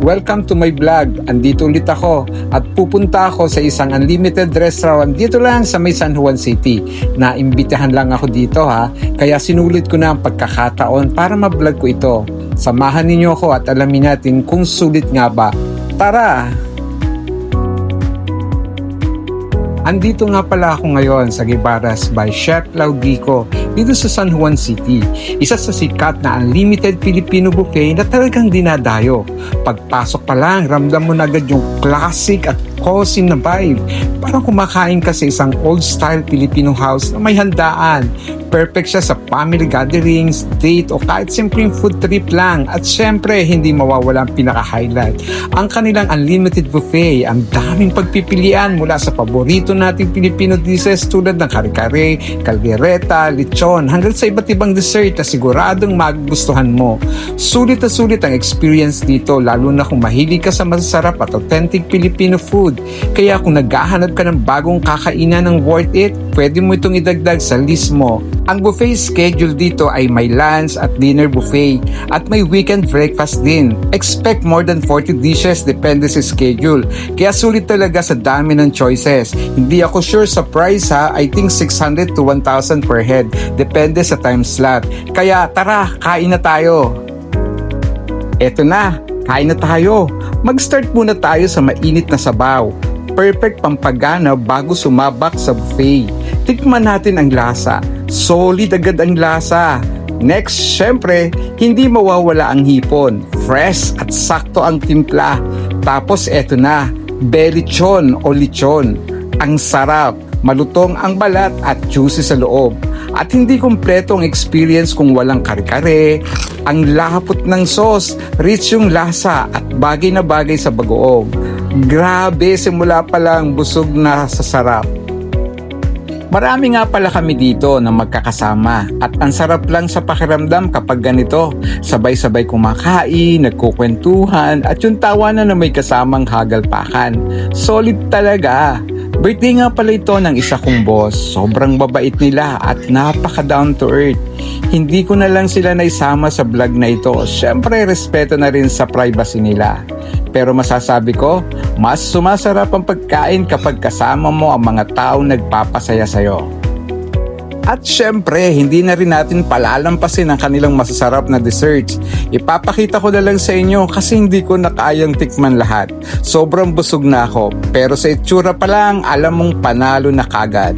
Welcome to my vlog. Andito ulit ako at pupunta ako sa isang unlimited restaurant dito lang sa may San Juan City. Naimbitahan lang ako dito kaya sinulit ko na ang pagkakataon para ma-vlog ko ito. Samahan ninyo ako at alamin natin kung sulit nga ba. Tara! Andito nga pala ako ngayon sa Guevaras by Chef Laudico dito sa San Juan City. Isa sa sikat na unlimited Filipino buffet na talagang dinadayo. Pagpasok pa lang, ramdam mo na agad yung classic at cozy na vibe. Parang kumakain ka sa isang old-style Filipino house na may handaan. Perfect siya sa family gatherings, date o kahit simpleng food trip lang. At syempre, hindi mawawala ang pinaka-highlight. Ang kanilang unlimited buffet, ang daming pagpipilian mula sa paborito nating Filipino dishes tulad ng kare-kare, caldereta, lechon, hanggang sa iba't ibang dessert na siguradong magugustuhan mo. Sulit na sulit ang experience dito, lalo na kung mahilig ka sa masasarap at authentic Filipino food. Kaya kung naghahanap ka ng bagong kakainan ng worth it, pwede mo itong idagdag sa list mo. Ang buffet schedule dito ay may lunch at dinner buffet at may weekend breakfast din. Expect more than 40 dishes depende sa schedule. Kaya sulit talaga sa dami ng choices. Hindi ako sure sa price I think 600 to 1,000 per head. Depende sa time slot. Kaya tara, kain na tayo. Eto na, kain na tayo. Mag-start muna tayo sa mainit na sabaw. Perfect pampagana bago sumabak sa buffet. Tikman natin ang lasa. Solid agad ang lasa. Next, syempre, hindi mawawala ang hipon. Fresh at sakto ang timpla. Tapos eto na, belechon o lechon. Ang sarap, malutong ang balat at juicy sa loob. At hindi kumpleto ang experience kung walang kare-kare. Ang lapot ng sauce, rich yung lasa at bagay na bagay sa bagoong. Grabe, simula pa lang busog na sa sarap. Marami nga pala kami dito na magkakasama at ang sarap lang sa pakiramdam kapag ganito. Sabay-sabay kumakain, nagkukwentuhan at yung tawanan na may kasamang hagalpakan. Solid talaga. Birthday nga pala ito ng isa kong boss. Sobrang babait nila at napaka down to earth. Hindi ko na lang sila naisama sa vlog na ito. Syempre, respeto na rin sa privacy nila. Pero masasabi ko, mas sumasarap ang pagkain kapag kasama mo ang mga taong nagpapasaya sa'yo. At syempre, hindi na rin natin palalampasin ang kanilang masasarap na desserts. Ipapakita ko na lang sa inyo kasi hindi ko na kayang tikman lahat. Sobrang busog na ako, pero sa itsura pa lang, alam mong panalo na kagad.